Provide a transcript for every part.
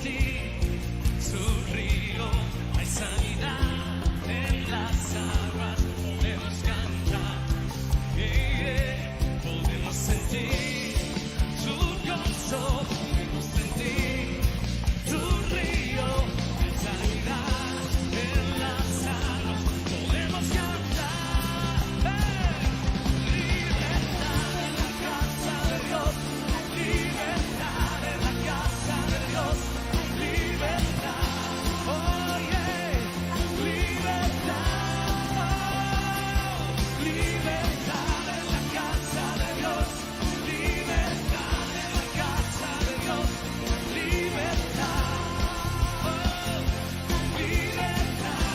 sentir su río, hay sanidad en las aguas, podemos cantar, podemos sentir su gozo, podemos sentir su río, hay sanidad en las aguas, podemos cantar, libertad en la casa de Dios, libertad en la casa de Dios, libertad, oh yeah, libertad, libertad en la casa de Dios, libertad en la casa de Dios, libertad, oh, libertad,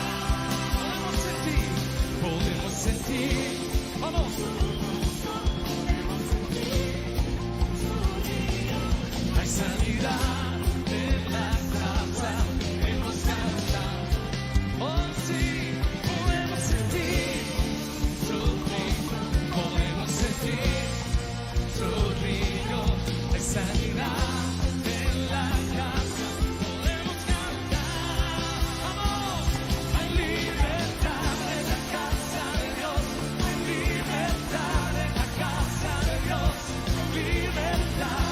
podemos sentir, vamos. Hay sanidad en la casa, podemos cantar, oh sí, podemos sentir su río, podemos sentir su río, hay sanidad en la casa, podemos cantar, vamos, hay libertad en la casa de Dios, hay libertad en la casa de Dios, libertad.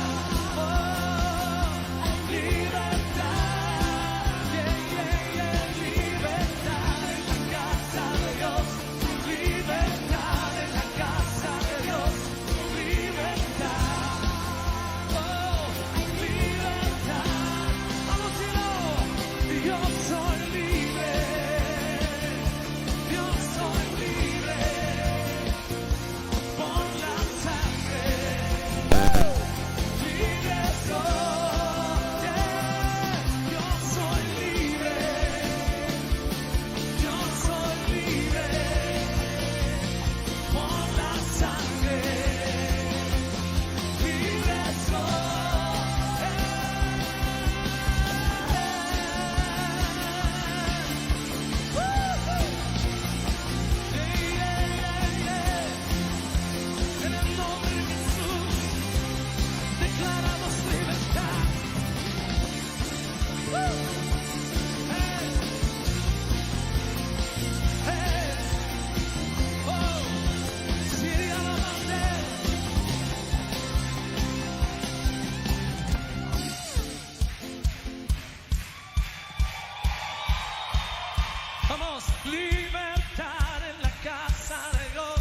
Vamos, libertad en la casa de Dios.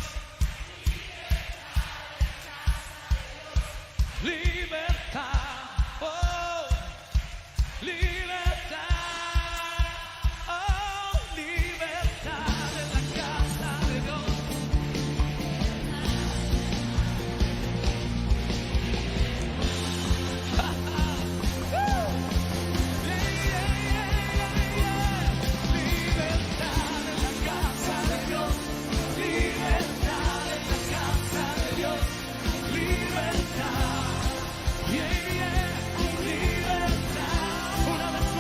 Libertad, oh, libertad, oh, libertad en la casa de Dios. Libertad en la casa de Dios, libertad en la casa de Dios, libertad, yeah, yeah, libertad, una vez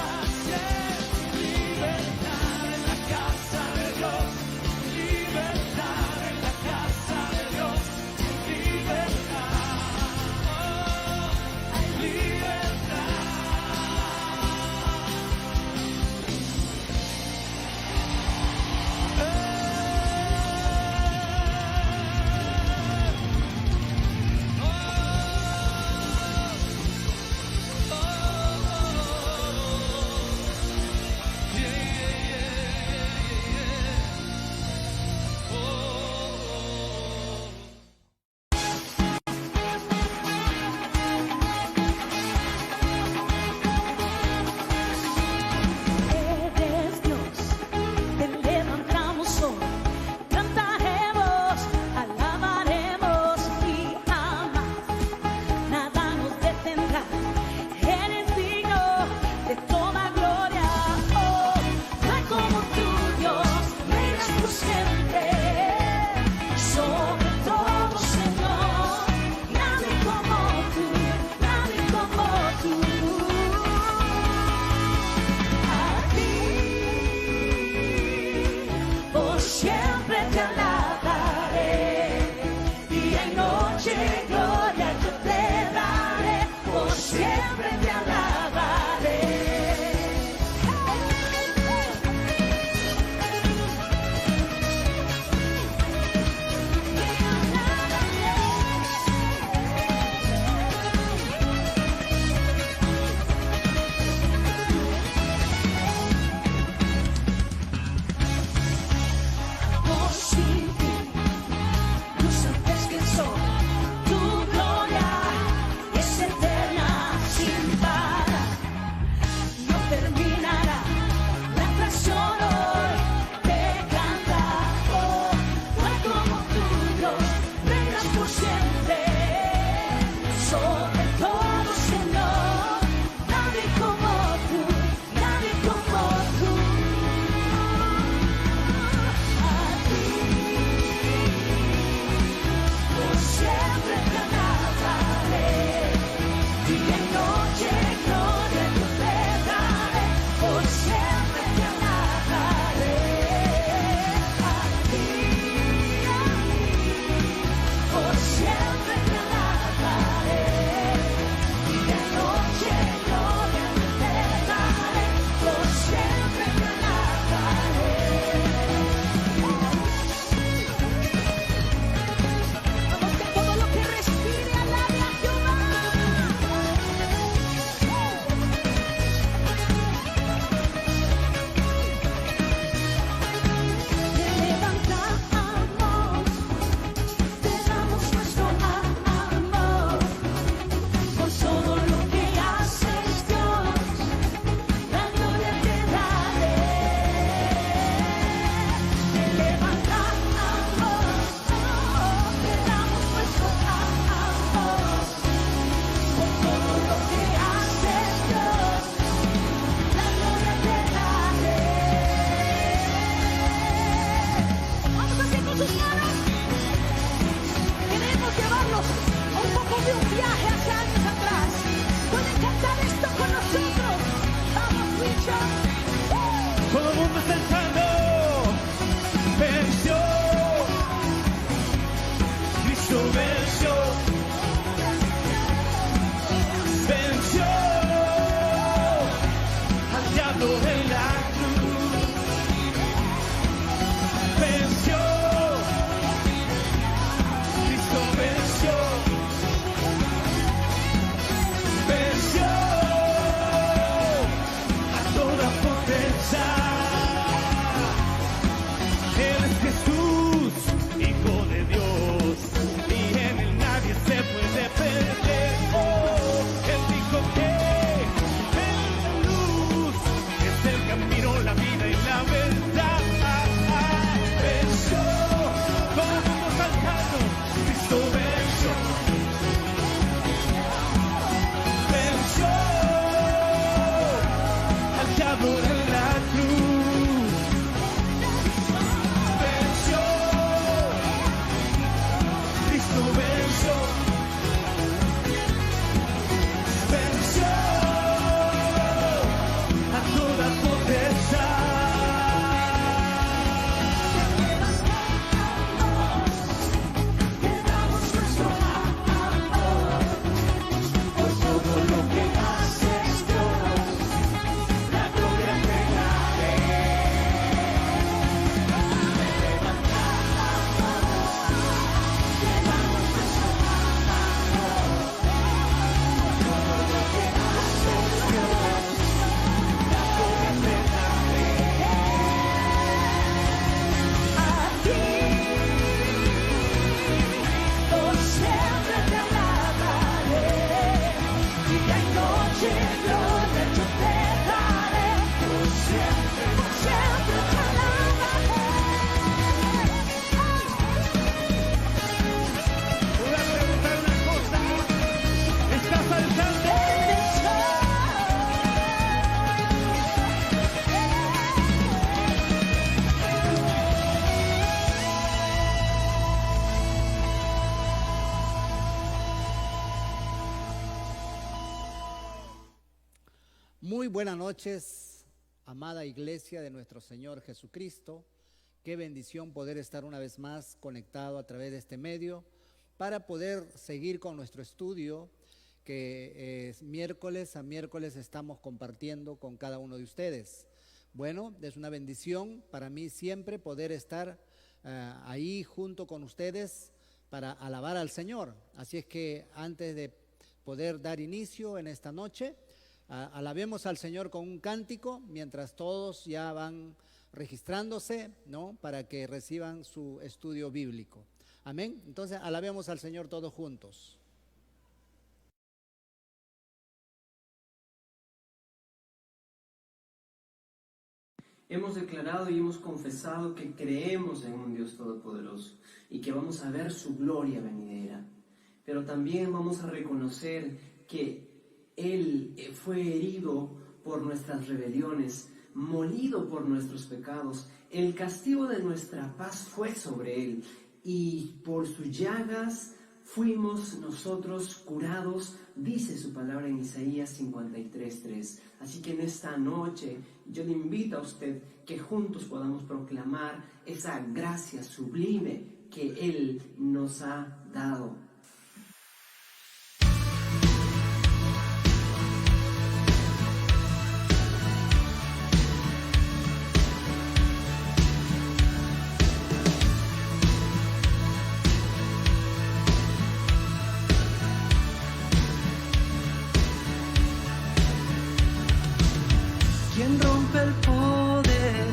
de un viaje hace años atrás. Pueden cantar esto con nosotros. Vamos, Richard. Todo el mundo está entrando. Venció. Cristo venció. Venció al diablo en la cruz. Venció. Cristo venció. Venció a toda potencia. Él es Jesús, Hijo de Dios, y en él nadie se puede perder. Oh, él dijo que él es la luz, es el camino, la vida y la verdad. Venció, todo el mundo cantando, Cristo venció. Venció al diablo en la cruz. Venció, Cristo venció. Venció a toda potestad. Te damos nuestro amor por todo lo que haces, Dios. La gloria te daré. A ti, por siempre te alabaré. Día y noche, gloria yo te daré. Por siempre te alabaré. Voy a preguntar una cosa. ¿Estás saltando? Muy buenas noches, amada iglesia de nuestro Señor Jesucristo. Qué bendición poder estar una vez más conectado a través de este medio para poder seguir con nuestro estudio que es miércoles a miércoles estamos compartiendo con cada uno de ustedes. Bueno, es una bendición para mí siempre poder estar ahí junto con ustedes para alabar al Señor. Así es que antes de poder dar inicio en esta noche, alabemos al Señor con un cántico mientras todos ya van registrándose, ¿no? Para que reciban su estudio bíblico. Amén. Entonces alabemos al Señor todos juntos. Hemos declarado y hemos confesado que creemos en un Dios todopoderoso y que vamos a ver su gloria venidera. Pero también vamos a reconocer que Él fue herido por nuestras rebeliones, molido por nuestros pecados. El castigo de nuestra paz fue sobre Él y por sus llagas fuimos nosotros curados, dice su palabra en Isaías 53:3. Así que en esta noche yo le invito a usted que juntos podamos proclamar esa gracia sublime que Él nos ha dado. Quien rompe el poder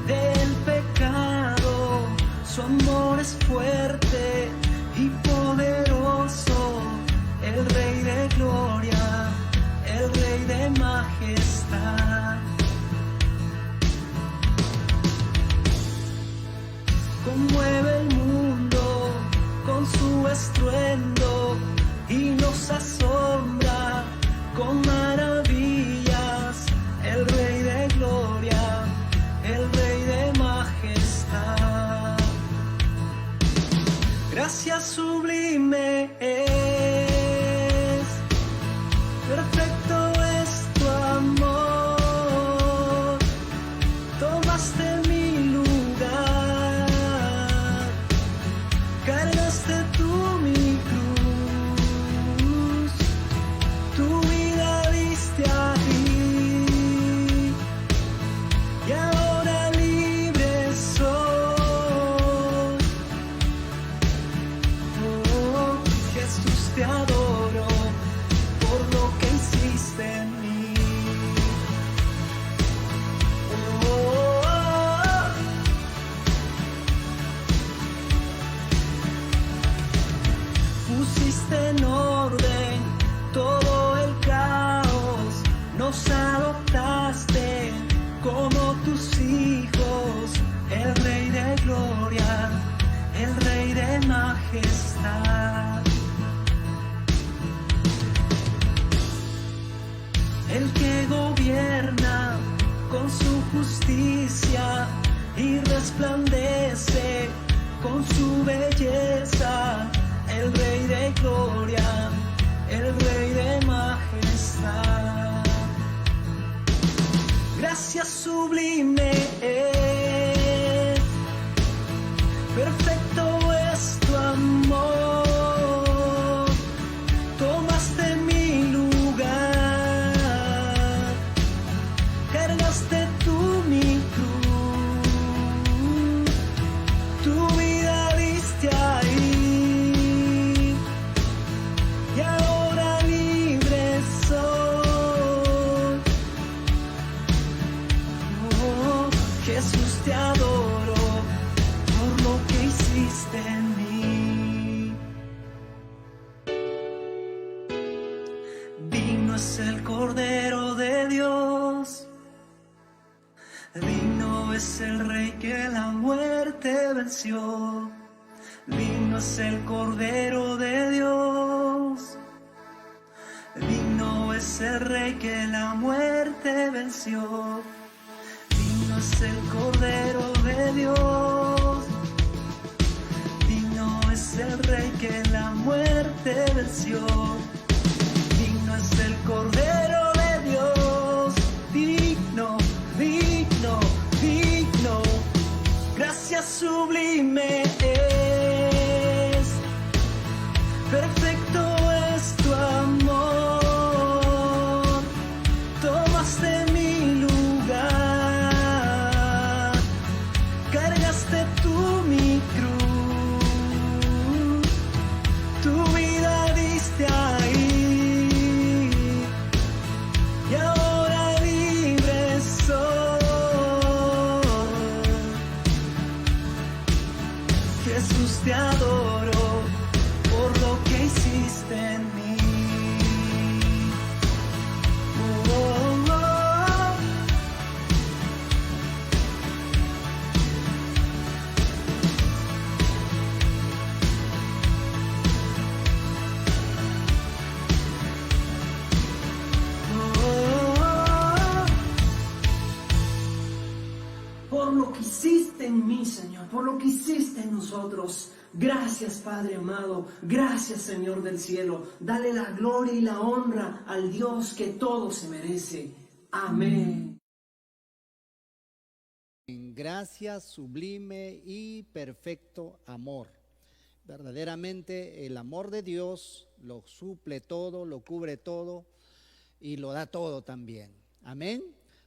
del pecado, su amor es fuerte y poderoso, el Rey de gloria, el Rey de majestad. Conmueve el mundo con su estruendo y nos asombra con maravillas. El Rey de gloria, el Rey de majestad. Gracias sublime es. perfecto es tu amor, tomaste mi lugar, cargaste tú mi cruz, tu vida diste ahí, y ahora libre soy. Oh, Jesús, te adoro por lo que hiciste en mí. Oh, pusiste en orden todo el caos, nos adoptaste como tus hijos, el Rey de gloria, el Rey de majestad. El que gobierna con su justicia y resplandece con su belleza, el Rey de gloria, el Rey de majestad. Gracias sublime es, perfecto es tu amor, tomaste mi lugar, cargaste tú mi cruz, tu vida diste ahí, y ahora libre soy. Oh, Jesús, te adoro por lo que hiciste en mí. Digno es el Cordero de Dios, digno es el Rey que la muerte venció, digno es el Cordero de Dios, digno es el Rey que la muerte venció, digno es el Cordero de Dios, digno es el Rey que la muerte venció, digno es el Cordero de Dios, digno, digno, digno. Gracias sublime es, perfecto es tu amor, tomaste mi lugar, cargaste tú mi cruz, tu vida diste ahí, y ahora libre soy. Jesús, te adoro por lo que hiciste en mí. Oh, oh, oh. Por lo que hiciste en mí, Señor, por lo que hiciste en nosotros. Gracias, Padre amado. Gracias, Señor del cielo. Dale la gloria y la honra al Dios que todo se merece. Amén. En gracia, sublime y perfecto amor. Verdaderamente el amor de Dios lo suple todo, lo cubre todo y lo da todo también. Amén.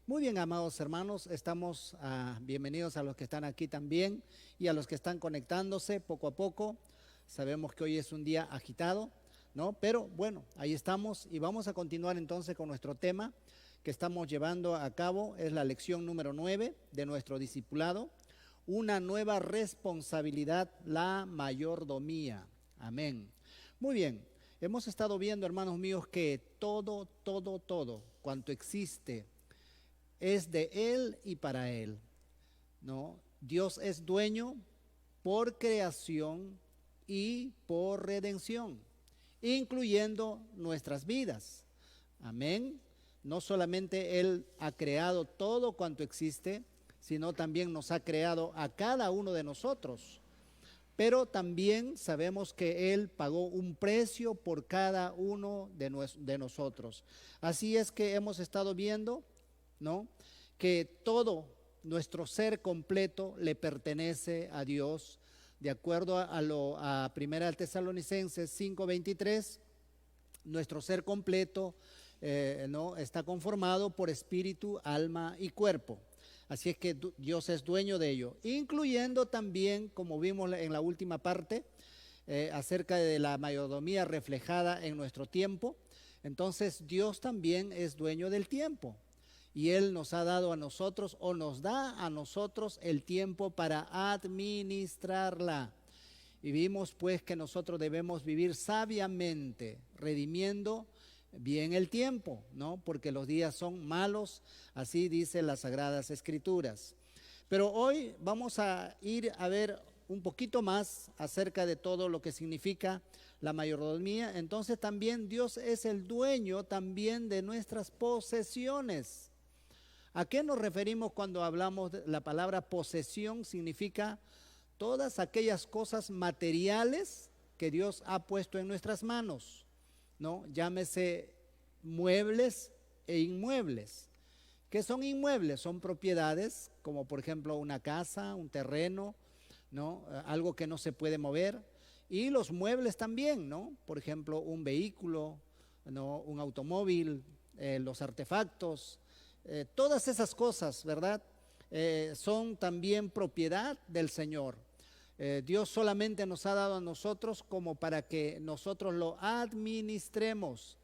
Muy bien, amados hermanos, estamos bienvenidos a los que están aquí también y a los que están conectándose poco a poco. Sabemos que hoy es un día agitado, ¿no? Pero bueno, ahí estamos y vamos a continuar entonces con nuestro tema que estamos llevando a cabo. Es la lección número 9 de nuestro discipulado, una nueva responsabilidad, la mayordomía. Amén. Muy bien, hemos estado viendo, hermanos míos, que todo cuanto existe es de Él y para Él, ¿no? Dios es dueño por creación y por redención, incluyendo nuestras vidas. Amén. No solamente Él ha creado todo cuanto existe, sino también nos ha creado a cada uno de nosotros. pero también sabemos que Él pagó un precio por cada uno de nosotros. Así es que hemos estado viendo, ¿no?, que todo nuestro ser completo le pertenece a Dios, de acuerdo a 1 Tesalonicenses 5:23. Nuestro ser completo ¿no?, está conformado por espíritu, alma y cuerpo. Así es que Dios es dueño de ello, incluyendo también, como vimos en la última parte, acerca de la mayordomía reflejada en nuestro tiempo. Entonces Dios también es dueño del tiempo y Él nos ha dado a nosotros, o nos da a nosotros, el tiempo para administrarla. Y vimos pues que nosotros debemos vivir sabiamente, redimiendo bien el tiempo, ¿no?, porque los días son malos, así dicen las Sagradas Escrituras. Pero hoy vamos a ir a ver un poquito más acerca de todo lo que significa la mayordomía. Entonces también Dios es el dueño también de nuestras posesiones. ¿A qué nos referimos cuando hablamos de la palabra posesión? Significa todas aquellas cosas materiales que Dios ha puesto en nuestras manos, ¿no? Llámese muebles e inmuebles. ¿Qué son inmuebles? Son propiedades, como por ejemplo una casa, un terreno, ¿no?, algo que no se puede mover. Y los muebles también, ¿no?, por ejemplo un vehículo, ¿no?, un automóvil, los artefactos, todas esas cosas, ¿verdad?, son también propiedad del Señor. Dios solamente nos ha dado a nosotros como para que nosotros lo administremos.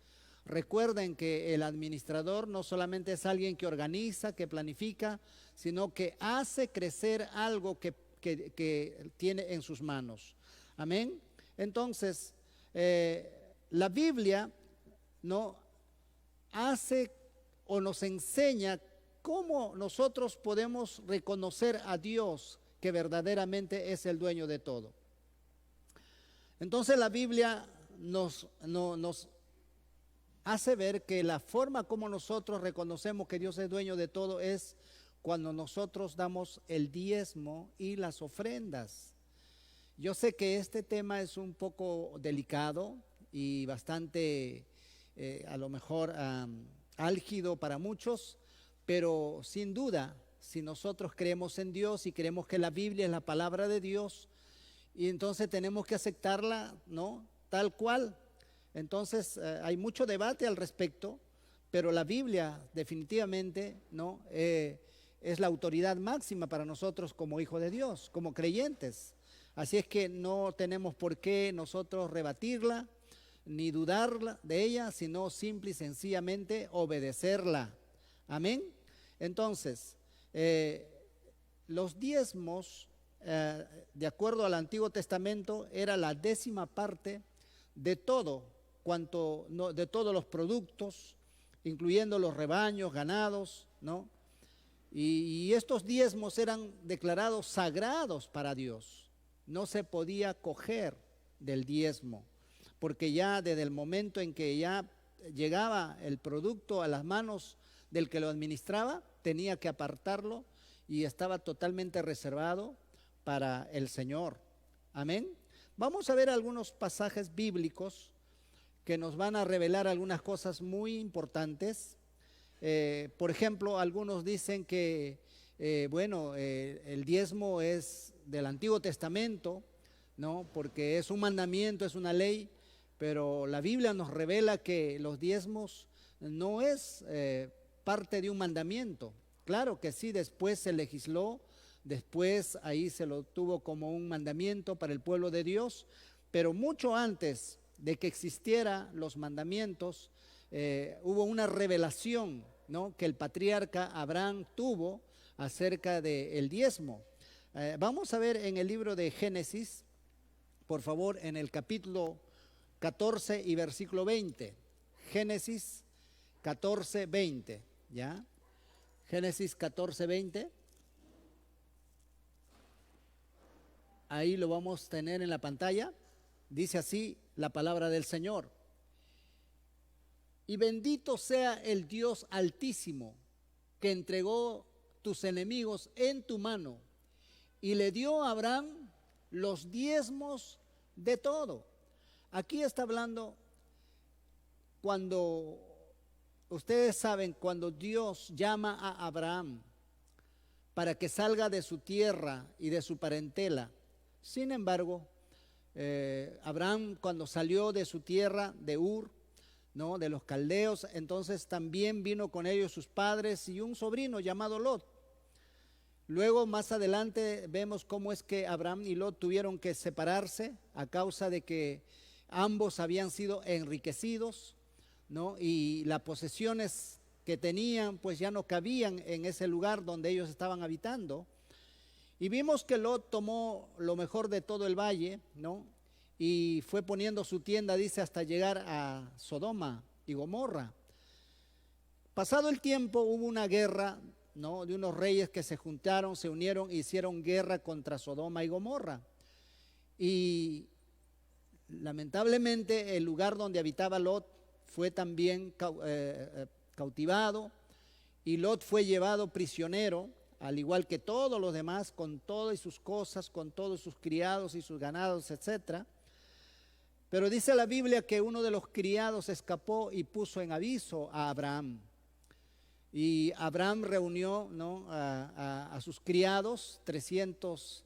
Recuerden que el administrador no solamente es alguien que organiza, que planifica, sino que hace crecer algo que tiene en sus manos. Amén. Entonces, la Biblia no hace o nos enseña cómo nosotros podemos reconocer a Dios, que verdaderamente es el dueño de todo. Entonces la Biblia nos hace ver que la forma como nosotros reconocemos que Dios es dueño de todo es cuando nosotros damos el diezmo y las ofrendas. Yo sé que este tema es un poco delicado y bastante a lo mejor álgido para muchos, pero sin duda, si nosotros creemos en Dios y creemos que la Biblia es la palabra de Dios, y entonces tenemos que aceptarla, ¿no?, tal cual. Entonces hay mucho debate al respecto, pero la Biblia definitivamente, ¿no?, es la autoridad máxima para nosotros como hijos de Dios, como creyentes. Así es que no tenemos por qué nosotros rebatirla ni dudar de ella, sino simple y sencillamente obedecerla. Amén. Entonces, los diezmos, de acuerdo al Antiguo Testamento, era la 10ª parte de todo de todos los productos, incluyendo los rebaños, ganados, ¿no? Y estos diezmos eran declarados sagrados para Dios. No se podía coger del diezmo, porque ya desde el momento en que ya llegaba el producto a las manos del que lo administraba, tenía que apartarlo y estaba totalmente reservado para el Señor. Amén. Vamos a ver algunos pasajes bíblicos que nos van a revelar algunas cosas muy importantes. Por ejemplo, algunos dicen que el diezmo es del Antiguo Testamento, ¿no?, porque es un mandamiento, es una ley, pero la Biblia nos revela que los diezmos no es parte de un mandamiento. Claro que sí, después se legisló, después ahí se lo tuvo como un mandamiento para el pueblo de Dios, pero mucho antes de que existieran los mandamientos, hubo una revelación, ¿no?, que el patriarca Abraham tuvo acerca del diezmo. Vamos a ver en el libro de Génesis, por favor, en el capítulo 14 y versículo 20. Génesis 14, 20, ¿ya? Génesis 14, 20. Ahí lo vamos a tener en la pantalla. Dice así la palabra del Señor. Y bendito sea el Dios Altísimo, que entregó tus enemigos en tu mano, y le dio a Abraham los diezmos de todo. Aquí está hablando cuando, ustedes saben, cuando Dios llama a Abraham para que salga de su tierra y de su parentela. Sin embargo, Abraham cuando salió de su tierra de Ur, ¿no?, de los caldeos, entonces también vino con ellos sus padres y un sobrino llamado Lot. Luego más adelante vemos cómo es que Abraham y Lot tuvieron que separarse a causa de que ambos habían sido enriquecidos, ¿no?, y las posesiones que tenían pues ya no cabían en ese lugar donde ellos estaban habitando. Y vimos que Lot tomó lo mejor de todo el valle, ¿no?, y fue poniendo su tienda, dice, hasta llegar a Sodoma y Gomorra. Pasado el tiempo hubo una guerra, ¿no?, de unos reyes que se juntaron, se unieron e hicieron guerra contra Sodoma y Gomorra. Y lamentablemente el lugar donde habitaba Lot fue también cautivado, y Lot fue llevado prisionero, al igual que todos los demás, con todas sus cosas, con todos sus criados y sus ganados, etcétera. Pero dice la Biblia que uno de los criados escapó y puso en aviso a Abraham. Y Abraham reunió, ¿no?, a sus criados, 300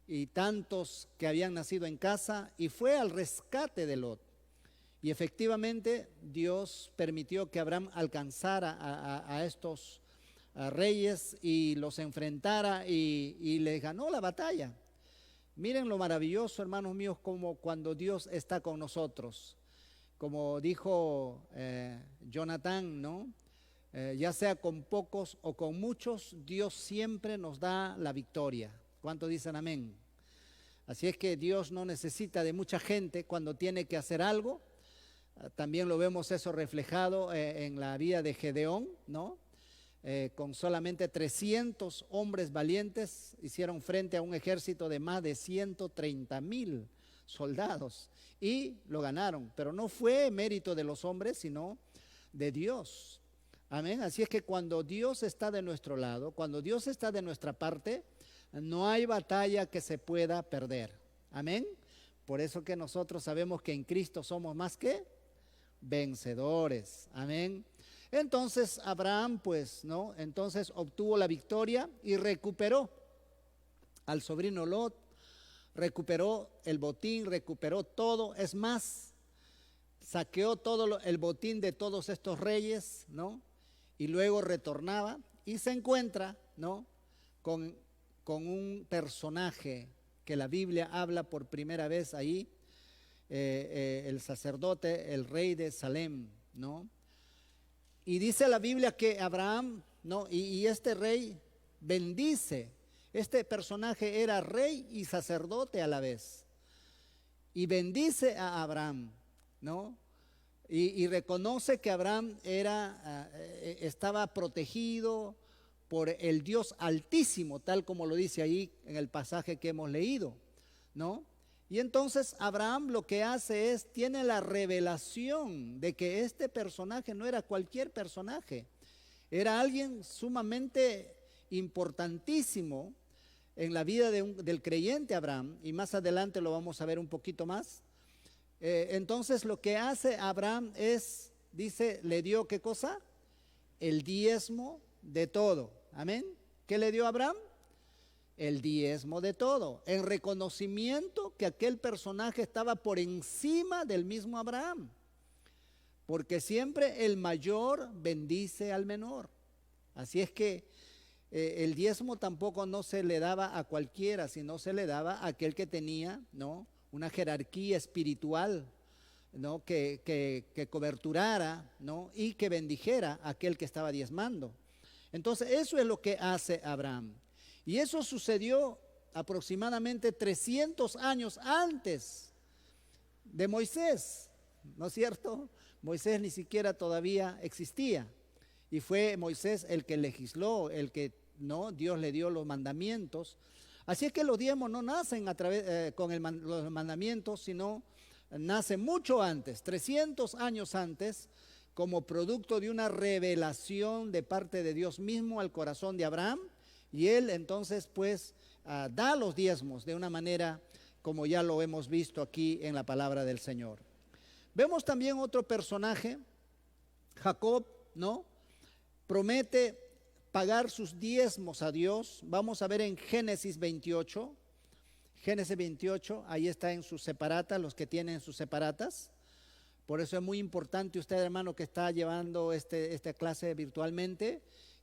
y tantos que habían nacido en casa, y fue al rescate de Lot. Y efectivamente Dios permitió que Abraham alcanzara a estos reyes y los enfrentara y les ganó la batalla. Miren lo maravilloso, hermanos míos, como cuando Dios está con nosotros. Como dijo Jonathan, ¿no?, ya sea con pocos o con muchos, Dios siempre nos da la victoria. ¿Cuántos dicen amén? Así es que Dios no necesita de mucha gente cuando tiene que hacer algo. También lo vemos eso reflejado en la vida de Gedeón, ¿no? Con solamente 300 hombres valientes hicieron frente a un ejército de más de 130,000 soldados y lo ganaron. Pero no fue mérito de los hombres, sino de Dios. Amén. Así es que cuando Dios está de nuestro lado, cuando Dios está de nuestra parte, no hay batalla que se pueda perder. Amén. Por eso que nosotros sabemos que en Cristo somos más que vencedores. Amén. Entonces Abraham, pues, ¿no?, entonces obtuvo la victoria y recuperó al sobrino Lot, recuperó el botín, recuperó todo. Es más, saqueó todo el botín de todos estos reyes, ¿no?, y luego retornaba y se encuentra, ¿no?, con un personaje que la Biblia habla por primera vez ahí, el sacerdote, el rey de Salem, ¿no? Y dice la Biblia que Abraham, ¿no?, y este rey bendice. Este personaje era rey y sacerdote a la vez. Y bendice a Abraham, ¿no? Y reconoce que Abraham estaba protegido por el Dios Altísimo, tal como lo dice ahí en el pasaje que hemos leído, ¿no? Y entonces Abraham lo que hace tiene la revelación de que este personaje no era cualquier personaje, era alguien sumamente importantísimo en la vida del creyente Abraham, y más adelante lo vamos a ver un poquito más. Entonces lo que hace Abraham dice, le dio ¿qué cosa? El diezmo de todo. Amén. ¿Qué le dio a Abraham? El diezmo de todo, en reconocimiento que aquel personaje estaba por encima del mismo Abraham, porque siempre el mayor bendice al menor. Así es que el diezmo tampoco no se le daba a cualquiera, sino se le daba a aquel que tenía, ¿no?, una jerarquía espiritual, ¿no?, que coberturara, ¿no?, y que bendijera a aquel que estaba diezmando. Entonces eso es lo que hace Abraham. Y eso sucedió aproximadamente 300 años antes de Moisés, ¿no es cierto? Moisés ni siquiera todavía existía. Y fue Moisés el que legisló, el que, ¿no?, Dios le dio los mandamientos. Así es que los diezmos no nacen con los mandamientos, sino nacen mucho antes, 300 años antes, como producto de una revelación de parte de Dios mismo al corazón de Abraham. Y él entonces pues da los diezmos de una manera como ya lo hemos visto aquí en la palabra del Señor. Vemos también otro personaje, Jacob, ¿no? Promete pagar sus diezmos a Dios. Vamos a ver en Génesis 28. Génesis 28, ahí está en sus separatas, los que tienen sus separatas. Por eso es muy importante usted, hermano, que está llevando esta clase virtualmente,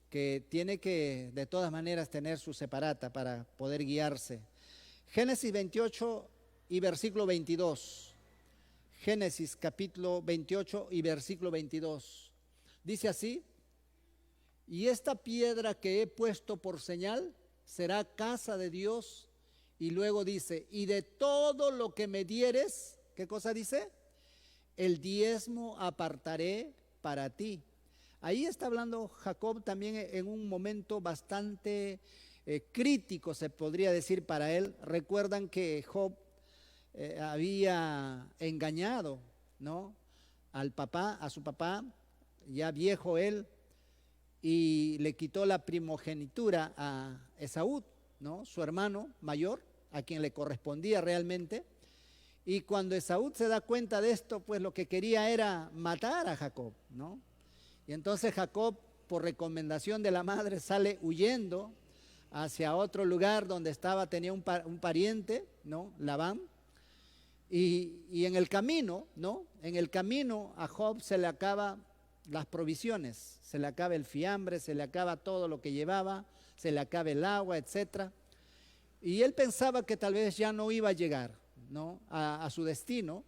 que tiene que de todas maneras tener su separata para poder guiarse. Génesis 28 y versículo 22. Génesis capítulo 28 y versículo 22. Dice así: y esta piedra que he puesto por señal será casa de Dios. Y luego dice, y de todo lo que me dieres, ¿qué cosa dice? El diezmo apartaré para ti. Ahí está hablando Jacob también en un momento bastante crítico, se podría decir, para él. Recuerdan que Job había engañado, ¿no?, a su papá, ya viejo él, y le quitó la primogenitura a Esaú, ¿no?, su hermano mayor, a quien le correspondía realmente. Y cuando Esaú se da cuenta de esto, pues lo que quería era matar a Jacob, ¿no? Y entonces Jacob, por recomendación de la madre, sale huyendo hacia otro lugar donde tenía un pariente, ¿no?, Labán. Y en el camino, ¿no?, en el camino a Job se le acaba las provisiones, se le acaba el fiambre, se le acaba todo lo que llevaba, se le acaba el agua, etcétera. Y él pensaba que tal vez ya no iba a llegar, ¿no?, a su destino.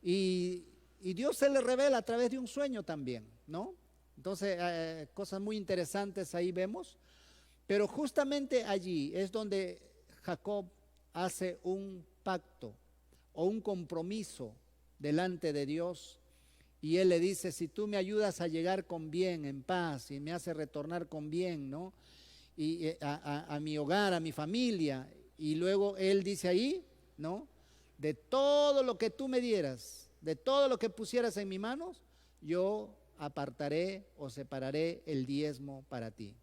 Y Dios se le revela a través de un sueño también, ¿no? Entonces, cosas muy interesantes ahí vemos. Pero justamente allí es donde Jacob hace un pacto o un compromiso delante de Dios. Y él le dice, si tú me ayudas a llegar con bien, en paz, y me haces retornar con bien, ¿no?, y a mi hogar, a mi familia. Y luego él dice ahí, ¿no?, de todo lo que tú me dieras, de todo lo que pusieras en mis manos, yo apartaré o separaré el diezmo para ti.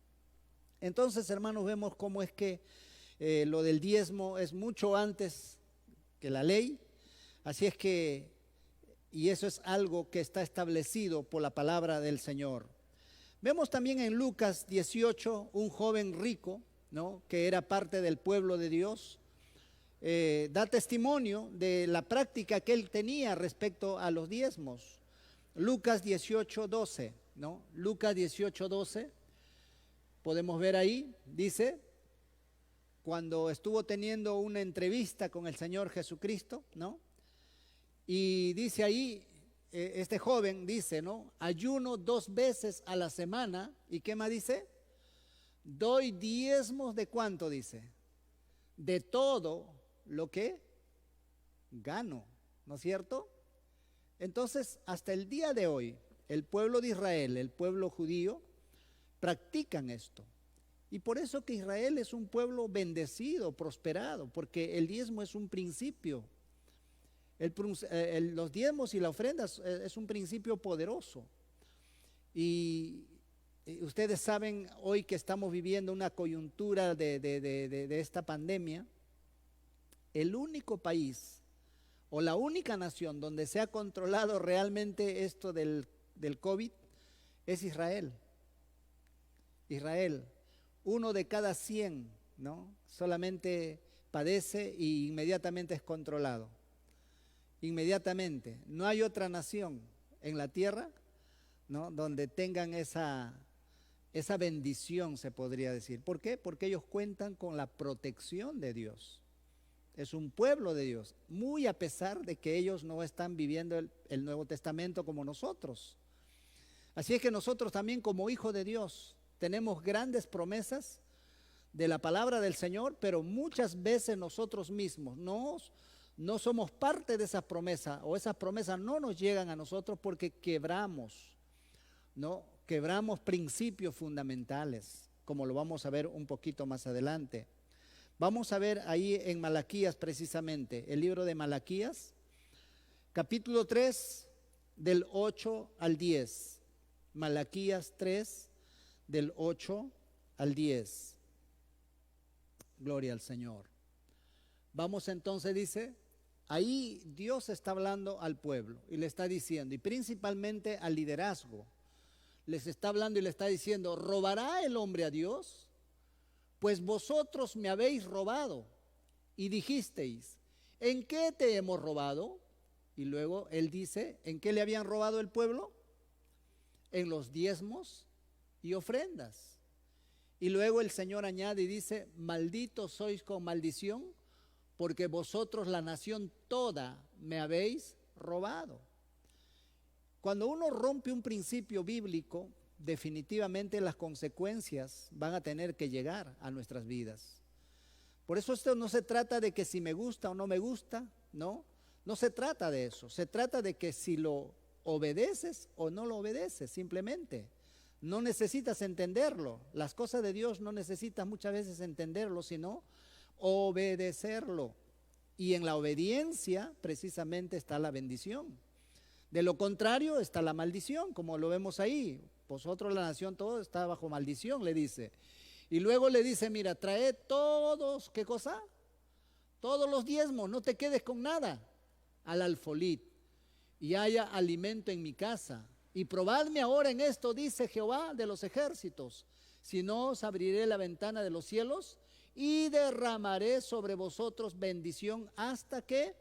Entonces, hermanos, vemos cómo es que lo del diezmo es mucho antes que la ley. Así es que, y eso es algo que está establecido por la palabra del Señor. Vemos también en Lucas 18 un joven rico, ¿no?, que era parte del pueblo de Dios. Da testimonio de la práctica que él tenía respecto a los diezmos. Lucas 18:12, ¿no? Lucas 18:12, podemos ver ahí, dice, cuando estuvo teniendo una entrevista con el Señor Jesucristo, ¿no? Y dice ahí, este joven dice, ¿no?, ayuno 2 veces a la semana. ¿Y qué más dice? Doy diezmos de ¿cuánto? Dice, de todo lo que gano, ¿no es cierto? Entonces, hasta el día de hoy, el pueblo de Israel, el pueblo judío, practican esto. Y por eso que Israel es un pueblo bendecido, prosperado, porque el diezmo es un principio. Los diezmos y la ofrenda es un principio poderoso. Y ustedes saben hoy que estamos viviendo una coyuntura de esta pandemia. El único país o la única nación donde se ha controlado realmente esto del COVID es Israel. Israel, 1 de cada 100, ¿no?, solamente padece y inmediatamente es controlado. Inmediatamente. No hay otra nación en la tierra, ¿no?, donde tengan esa bendición, se podría decir. ¿Por qué? Porque ellos cuentan con la protección de Dios. Es un pueblo de Dios, muy a pesar de que ellos no están viviendo el Nuevo Testamento como nosotros. Así es que nosotros también, como hijos de Dios, tenemos grandes promesas de la palabra del Señor, pero muchas veces nosotros mismos no somos parte de esas promesas, o esas promesas no nos llegan a nosotros porque quebramos, ¿no? Quebramos principios fundamentales, como lo vamos a ver un poquito más adelante. Vamos a ver ahí en Malaquías precisamente, el libro de Malaquías, capítulo 3, del 8 al 10. Malaquías 3, del 8 al 10. Gloria al Señor. Vamos entonces, dice, ahí Dios está hablando al pueblo y le está diciendo, y principalmente al liderazgo, les está hablando y le está diciendo, ¿robará el hombre a Dios? Pues vosotros me habéis robado y dijisteis, ¿en qué te hemos robado? Y luego él dice, ¿en qué le habían robado el pueblo? En los diezmos y ofrendas. Y luego el Señor añade y dice, malditos sois con maldición, porque vosotros la nación toda me habéis robado. Cuando uno rompe un principio bíblico, definitivamente las consecuencias van a tener que llegar a nuestras vidas. Por eso esto no se trata de que si me gusta o no me gusta, no se trata de eso, se trata de que si lo obedeces o no lo obedeces, simplemente. No necesitas entenderlo, las cosas de Dios no necesitas muchas veces entenderlo, sino obedecerlo. Y en la obediencia precisamente está la bendición. De lo contrario está la maldición, como lo vemos ahí. Vosotros, la nación, todo está bajo maldición, le dice. Y luego le dice, mira, trae todos, ¿qué cosa? Todos los diezmos, no te quedes con nada, al alfolí, y haya alimento en mi casa. Y probadme ahora en esto, dice Jehová de los ejércitos, si no os abriré la ventana de los cielos y derramaré sobre vosotros bendición hasta que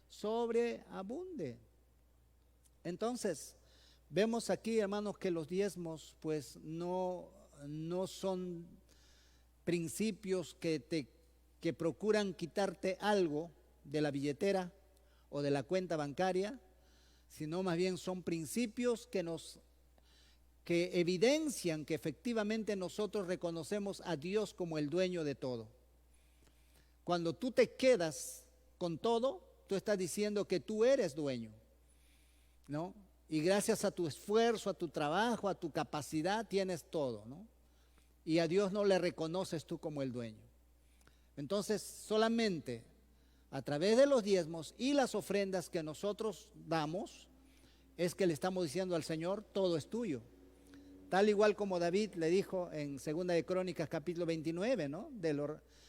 sobreabunde. Entonces, vemos aquí, hermanos, que los diezmos pues no son principios que procuran quitarte algo de la billetera o de la cuenta bancaria, sino más bien son principios que evidencian que efectivamente nosotros reconocemos a Dios como el dueño de todo. Cuando tú te quedas con todo, tú estás diciendo que tú eres dueño, ¿no? Y gracias a tu esfuerzo, a tu trabajo, a tu capacidad, tienes todo, ¿no? Y a Dios no le reconoces tú como el dueño. Entonces, solamente a través de los diezmos y las ofrendas que nosotros damos, es que le estamos diciendo al Señor, todo es tuyo. Tal igual como David le dijo en 2 de Crónicas capítulo 29, ¿no?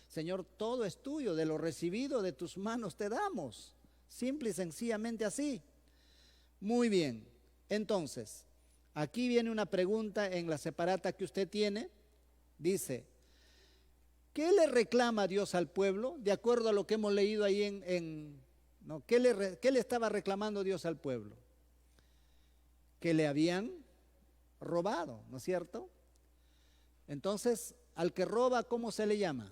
Señor, todo es tuyo, de lo recibido de tus manos te damos. Simple y sencillamente así. Muy bien, entonces, aquí viene una pregunta en la separata que usted tiene. Dice, ¿qué le reclama Dios al pueblo? De acuerdo a lo que hemos leído ahí ¿no? ¿Qué le estaba reclamando Dios al pueblo? Que le habían robado, ¿no es cierto? Entonces, al que roba, ¿cómo se le llama?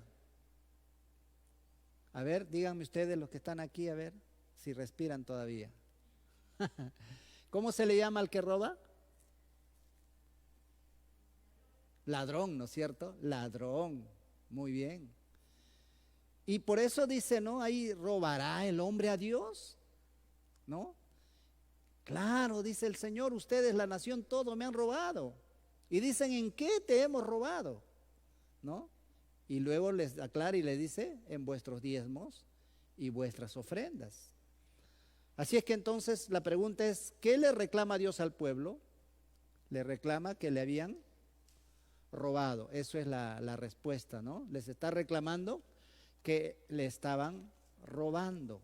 A ver, díganme ustedes los que están aquí, a ver si respiran todavía. ¿Cómo se le llama al que roba? Ladrón, ¿no es cierto? Ladrón, muy bien. Y por eso dice, ¿no? Ahí, ¿robará el hombre a Dios? ¿No? Claro, dice el Señor, ustedes, la nación, todo me han robado. Y dicen, ¿en qué te hemos robado? ¿No? Y luego les aclara y les dice, en vuestros diezmos y vuestras ofrendas. Así es que entonces la pregunta es, ¿qué le reclama Dios al pueblo? Le reclama que le habían robado. Eso es la respuesta, ¿no? Les está reclamando que le estaban robando.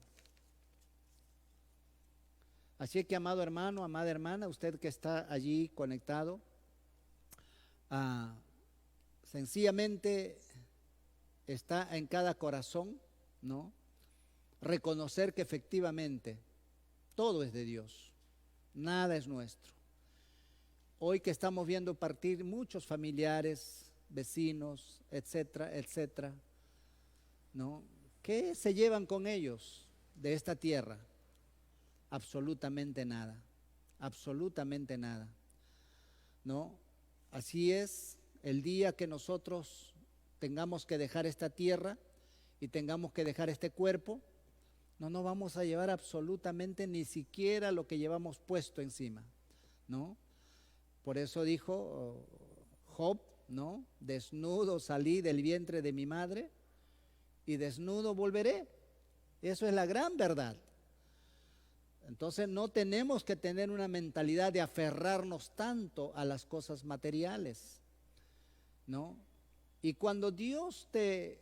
Así que, amado hermano, amada hermana, usted que está allí conectado, sencillamente está en cada corazón, ¿no? Reconocer que efectivamente todo es de Dios, nada es nuestro. Hoy que estamos viendo partir muchos familiares, vecinos, etcétera, etcétera, ¿no? ¿Qué se llevan con ellos de esta tierra? Absolutamente nada, ¿no? Así es, el día que nosotros tengamos que dejar esta tierra y tengamos que dejar este cuerpo, no nos vamos a llevar absolutamente ni siquiera lo que llevamos puesto encima, ¿no? Por eso dijo Job, ¿no? Desnudo salí del vientre de mi madre y desnudo volveré. Eso es la gran verdad. Entonces no tenemos que tener una mentalidad de aferrarnos tanto a las cosas materiales, ¿no? Y cuando Dios te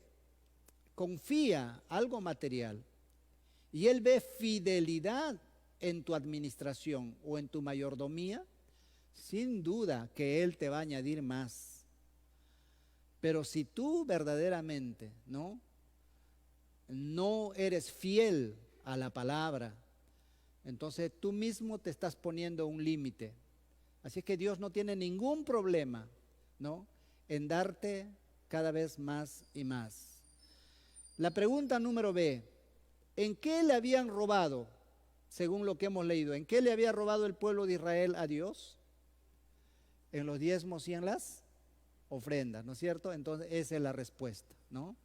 confía algo material y Él ve fidelidad en tu administración o en tu mayordomía, sin duda que Él te va a añadir más. Pero si tú verdaderamente no eres fiel a la palabra, entonces tú mismo te estás poniendo un límite. Así que Dios no tiene ningún problema, ¿no?, en darte cada vez más y más. La pregunta número B: ¿en qué le habían robado, según lo que hemos leído? ¿En qué le había robado el pueblo de Israel a Dios? En los diezmos y en las ofrendas, ¿no es cierto? Entonces esa es la respuesta, ¿no?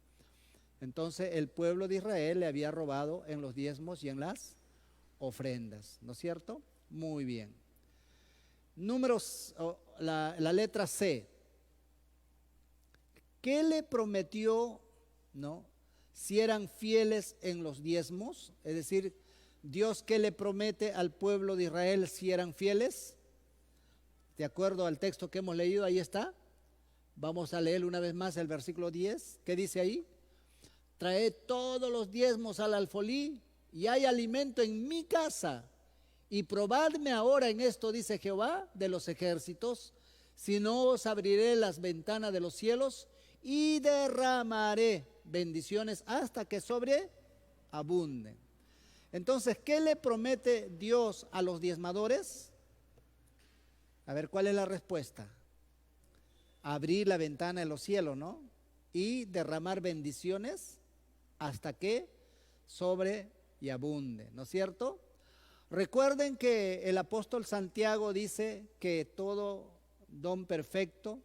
Entonces el pueblo de Israel le había robado en los diezmos y en las ofrendas, ¿no es cierto? Muy bien. La letra C. ¿Qué le prometió, no?, si eran fieles en los diezmos? Es decir, Dios, ¿qué le promete al pueblo de Israel si eran fieles? De acuerdo al texto que hemos leído, ahí está. Vamos a leer una vez más el versículo 10. ¿Qué dice ahí? Traed todos los diezmos al alfolí y hay alimento en mi casa. Y probadme ahora en esto, dice Jehová de los ejércitos, si no os abriré las ventanas de los cielos y derramaré bendiciones hasta que sobreabunden. Entonces, ¿qué le promete Dios a los diezmadores? A ver, ¿cuál es la respuesta? Abrir la ventana de los cielos, ¿no? Y derramar bendiciones hasta que sobre y abunde, ¿no es cierto? Recuerden que el apóstol Santiago dice que todo don perfecto,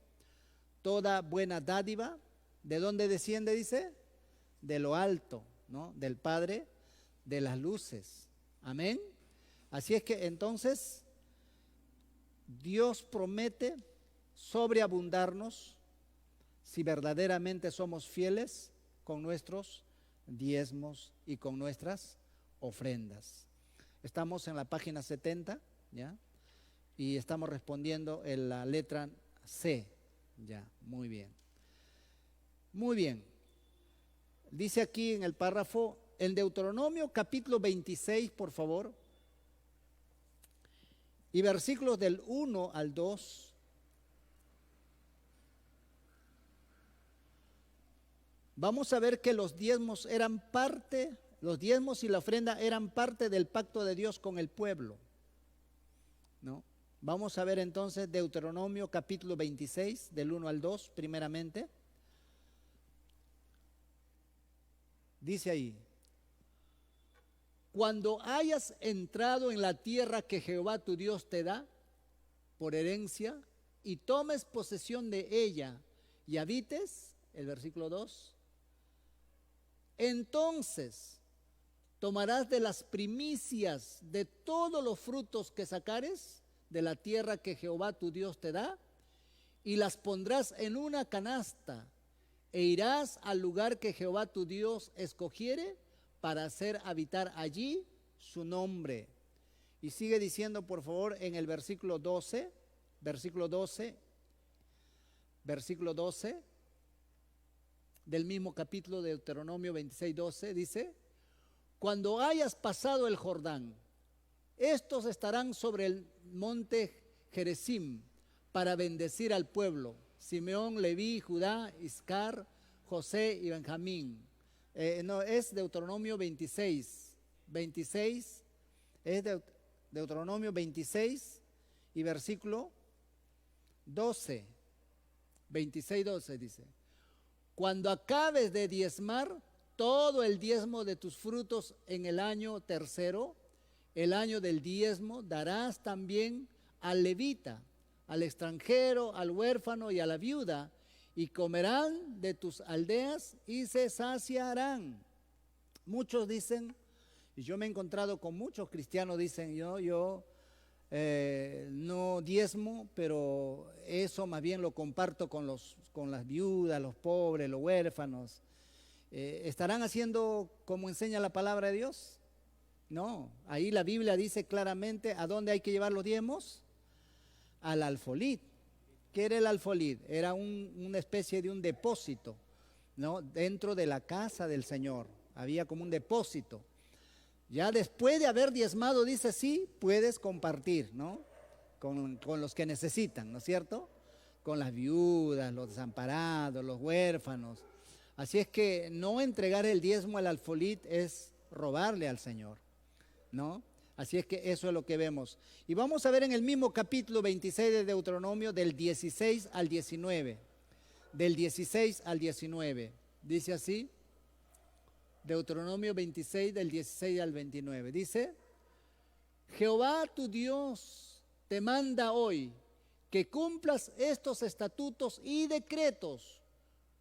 toda buena dádiva, ¿de dónde desciende? Dice, de lo alto, ¿no?, del Padre de las luces. Amén. Así es que entonces Dios promete sobreabundarnos si verdaderamente somos fieles con nuestros diezmos y con nuestras ofrendas. Estamos en la página 70, ¿ya? Y estamos respondiendo en la letra C, ya, muy bien. Muy bien. Dice aquí en el párrafo, en Deuteronomio capítulo 26, por favor, y versículos del 1 al 2. Vamos a ver que los diezmos y la ofrenda eran parte del pacto de Dios con el pueblo, ¿no? Vamos a ver entonces Deuteronomio capítulo 26, del 1 al 2, primeramente. Dice ahí: cuando hayas entrado en la tierra que Jehová tu Dios te da por herencia y tomes posesión de ella y habites, el versículo 2, entonces tomarás de las primicias de todos los frutos que sacares de la tierra que Jehová tu Dios te da y las pondrás en una canasta e irás al lugar que Jehová tu Dios escogiere para hacer habitar allí su nombre. Y sigue diciendo, por favor, en el versículo 12, del mismo capítulo de Deuteronomio 26:12, dice: cuando hayas pasado el Jordán, estos estarán sobre el monte Gerizim para bendecir al pueblo: Simeón, Leví, Judá, Iscar, José y Benjamín. No, es Deuteronomio 26, es Deuteronomio 26 y versículo 12, 26:12 dice: cuando acabes de diezmar todo el diezmo de tus frutos en el año tercero, el año del diezmo, darás también al levita, al extranjero, al huérfano y a la viuda, y comerán de tus aldeas y se saciarán. Muchos dicen, y yo me he encontrado con muchos cristianos, dicen, yo no diezmo, pero eso más bien lo comparto con las viudas, los pobres, los huérfanos. ¿Estarán haciendo como enseña la palabra de Dios? No, ahí la Biblia dice claramente a dónde hay que llevar los diezmos: al alfolí. ¿Qué era el alfolí? Era una especie de un depósito ¿no? Dentro de la casa del Señor. Había como un depósito. Ya después de haber diezmado, dice, sí, puedes compartir, ¿no? Con los que necesitan, ¿no es cierto? Con las viudas, los desamparados, los huérfanos. Así es que no entregar el diezmo al alfolí es robarle al Señor, ¿no? Así es que eso es lo que vemos. Y vamos a ver en el mismo capítulo 26 de Deuteronomio, del 16 al 19. Del 16 al 19. Dice así, Deuteronomio 26, del 16 al 29. Dice, Jehová tu Dios te manda hoy que cumplas estos estatutos y decretos.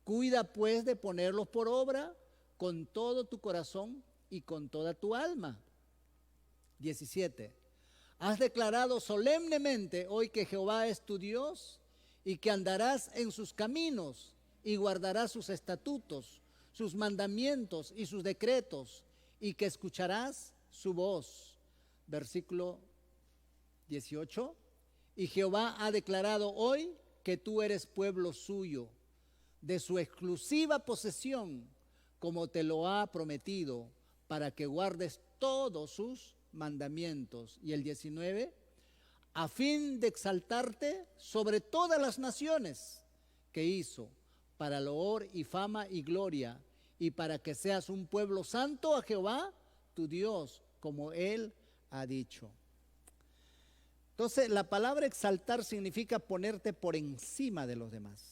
Cuida pues de ponerlos por obra con todo tu corazón y con toda tu alma. 17. Has declarado solemnemente hoy que Jehová es tu Dios y que andarás en sus caminos y guardarás sus estatutos, sus mandamientos y sus decretos, y que escucharás su voz. Versículo 18. Y Jehová ha declarado hoy que tú eres pueblo suyo, de su exclusiva posesión, como te lo ha prometido, para que guardes todos sus mandamientos. Y el 19, a fin de exaltarte sobre todas las naciones que hizo, para loor y fama y gloria, y para que seas un pueblo santo a Jehová, tu Dios, como Él ha dicho. Entonces, la palabra exaltar significa ponerte por encima de los demás.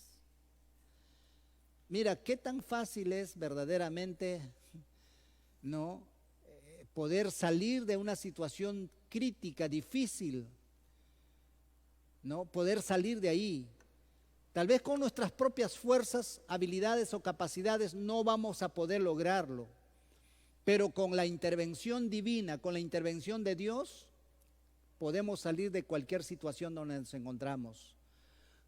Mira, qué tan fácil es verdaderamente, ¿no?, poder salir de una situación crítica, difícil, ¿no? Poder salir de ahí. Tal vez con nuestras propias fuerzas, habilidades o capacidades no vamos a poder lograrlo, pero con la intervención divina, con la intervención de Dios, podemos salir de cualquier situación donde nos encontramos.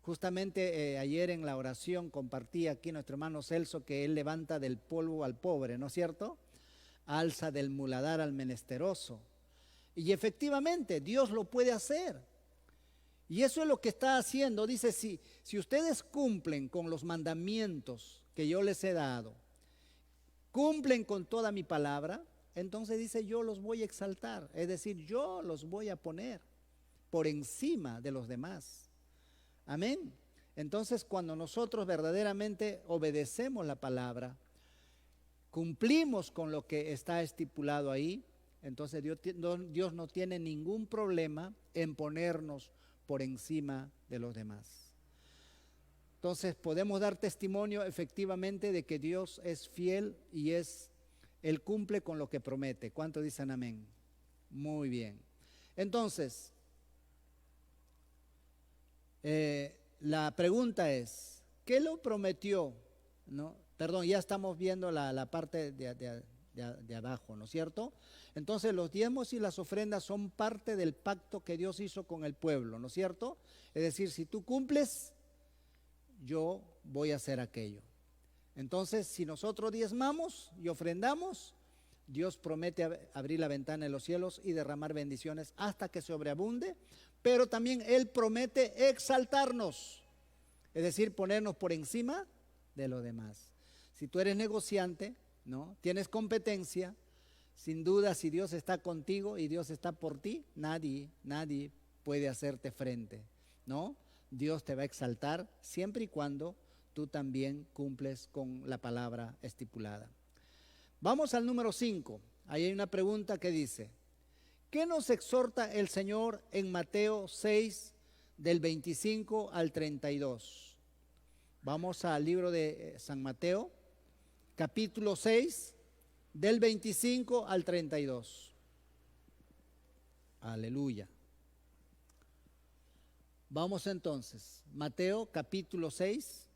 Justamente ayer en la oración compartí aquí nuestro hermano Celso que él levanta del polvo al pobre, ¿no es cierto? Alza del muladar al menesteroso. Y efectivamente Dios lo puede hacer. Y eso es lo que está haciendo. Dice, si ustedes cumplen con los mandamientos que yo les he dado, cumplen con toda mi palabra, entonces dice, yo los voy a exaltar. Es decir, yo los voy a poner por encima de los demás. Amén. Entonces, cuando nosotros verdaderamente obedecemos la palabra, cumplimos con lo que está estipulado ahí, entonces Dios no tiene ningún problema en ponernos por encima de los demás. Entonces podemos dar testimonio efectivamente de que Dios es fiel y Él cumple con lo que promete. ¿Cuántos dicen amén? Muy bien. Entonces, la pregunta es, ¿qué lo prometió? ¿No? Perdón, ya estamos viendo la parte de abajo, ¿no es cierto? Entonces los diezmos y las ofrendas son parte del pacto que Dios hizo con el pueblo, ¿no es cierto? Es decir, si tú cumples, yo voy a hacer aquello. Entonces, si nosotros diezmamos y ofrendamos, Dios promete abrir la ventana de los cielos y derramar bendiciones hasta que sobreabunde, pero también Él promete exaltarnos, es decir, ponernos por encima de los demás. Si tú eres negociante, ¿no?, tienes competencia, sin duda si Dios está contigo y Dios está por ti, nadie puede hacerte frente, ¿no? Dios te va a exaltar siempre y cuando tú también cumples con la palabra estipulada. Vamos al número 5. Ahí hay una pregunta que dice, ¿qué nos exhorta el Señor en Mateo 6, del 25 al 32? Vamos al libro de San Mateo, capítulo 6, del 25 al 32. Aleluya. Vamos entonces, Mateo capítulo 6,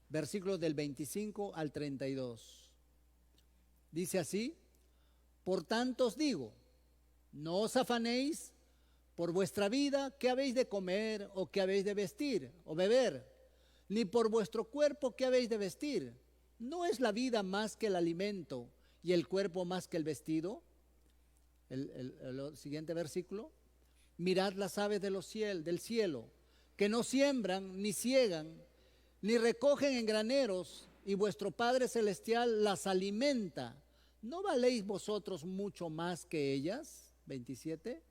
versículos del 25 al 32. Dice así, por tanto os digo, no os afanéis por vuestra vida, qué habéis de comer o qué habéis de vestir o beber, ni por vuestro cuerpo, qué habéis de vestir. ¿No es la vida más que el alimento y el cuerpo más que el vestido? El siguiente versículo. Mirad las aves del cielo, que no siembran, ni ciegan, ni recogen en graneros, y vuestro Padre Celestial las alimenta, ¿no valéis vosotros mucho más que ellas? 27.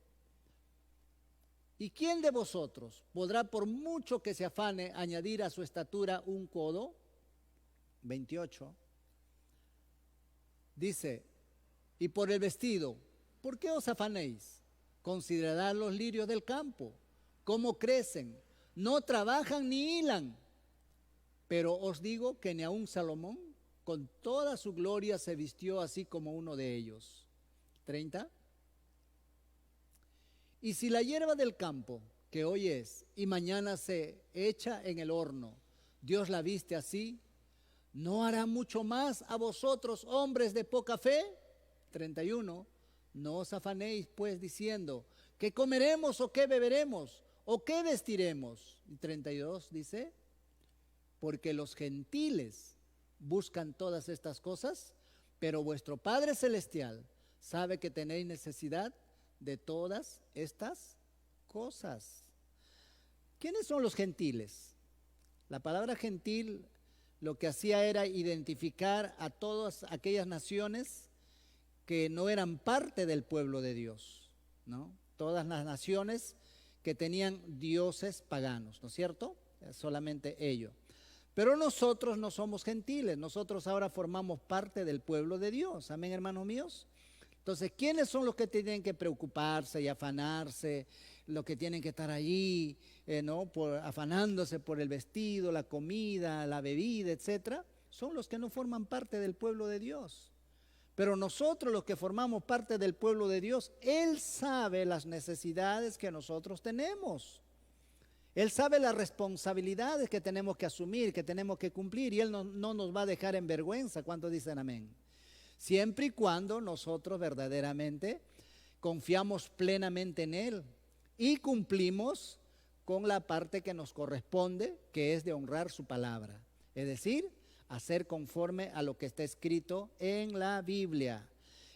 ¿Y quién de vosotros podrá, por mucho que se afane, añadir a su estatura un codo? 28. Dice, y por el vestido, ¿por qué os afanéis? Considerad los lirios del campo, cómo crecen, no trabajan ni hilan. Pero os digo que ni aun Salomón con toda su gloria se vistió así como uno de ellos. 30. Y si la hierba del campo, que hoy es y mañana se echa en el horno, Dios la viste así, ¿no hará mucho más a vosotros, hombres de poca fe? 31. No os afanéis pues diciendo, ¿qué comeremos o qué beberemos o qué vestiremos? Y 32 dice, porque los gentiles buscan todas estas cosas, pero vuestro Padre Celestial sabe que tenéis necesidad de todas estas cosas. ¿Quiénes son los gentiles? La palabra gentil lo que hacía era identificar a todas aquellas naciones que no eran parte del pueblo de Dios, ¿no? Todas las naciones que tenían dioses paganos, ¿no es cierto? Solamente ellos. Pero nosotros no somos gentiles, nosotros ahora formamos parte del pueblo de Dios. Amén, hermanos míos. Entonces, ¿quiénes son los que tienen que preocuparse y afanarse, los que tienen que estar allí, afanándose por el vestido, la comida, la bebida, etcétera? Son los que no forman parte del pueblo de Dios. Pero nosotros, los que formamos parte del pueblo de Dios, Él sabe las necesidades que nosotros tenemos. Él sabe las responsabilidades que tenemos que asumir, que tenemos que cumplir, y Él no nos va a dejar en vergüenza. ¿Cuántos dicen amén? Siempre y cuando nosotros verdaderamente confiamos plenamente en Él y cumplimos con la parte que nos corresponde, que es de honrar su palabra. Es decir, hacer conforme a lo que está escrito en la Biblia.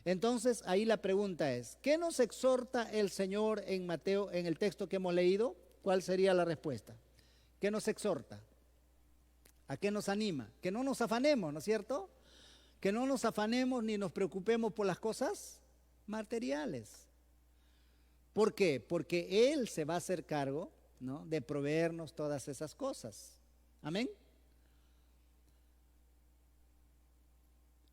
Entonces, ahí la pregunta es, ¿qué nos exhorta el Señor en Mateo, en el texto que hemos leído? ¿Cuál sería la respuesta? ¿Qué nos exhorta? ¿A qué nos anima? Que no nos afanemos, ¿no es cierto? Que no nos afanemos ni nos preocupemos por las cosas materiales. ¿Por qué? Porque Él se va a hacer cargo, ¿no?, de proveernos todas esas cosas. Amén.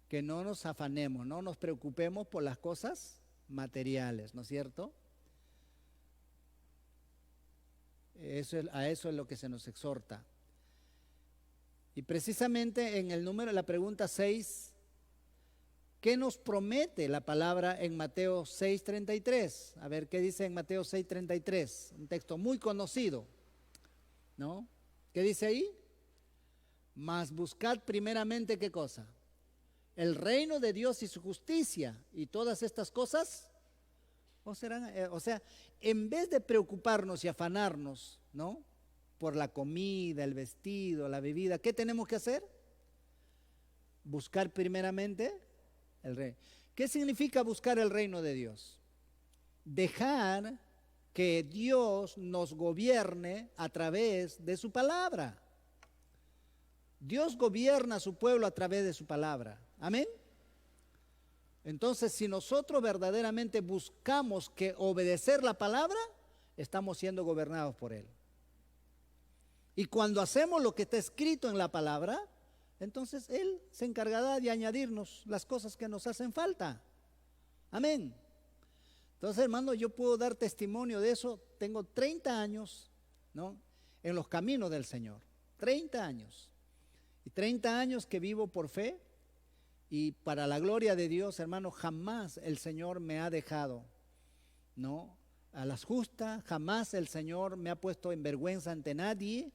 Que no nos afanemos, no nos preocupemos por las cosas materiales, ¿no es cierto? A eso es lo que se nos exhorta. Y precisamente en el número, la pregunta 6, ¿qué nos promete la palabra en Mateo 6:33? A ver, ¿qué dice en Mateo 6:33? Un texto muy conocido, ¿no? ¿Qué dice ahí? Mas buscad primeramente, ¿qué cosa? El reino de Dios y su justicia, y todas estas cosas os serán, o sea, en vez de preocuparnos y afanarnos, ¿no?, por la comida, el vestido, la bebida, ¿qué tenemos que hacer? Buscar primeramente el reino. ¿Qué significa buscar el reino de Dios? Dejar que Dios nos gobierne a través de su palabra. Dios gobierna a su pueblo a través de su palabra. Amén. Entonces, si nosotros verdaderamente buscamos que obedecer la palabra, estamos siendo gobernados por Él. Y cuando hacemos lo que está escrito en la palabra, entonces Él se encargará de añadirnos las cosas que nos hacen falta. Amén. Entonces, hermano, yo puedo dar testimonio de eso. Tengo 30 años, ¿no?, en los caminos del Señor. 30 años. Y 30 años que vivo por fe. Y para la gloria de Dios, hermano, jamás el Señor me ha dejado, ¿no?, a las justas. Jamás el Señor me ha puesto en vergüenza ante nadie.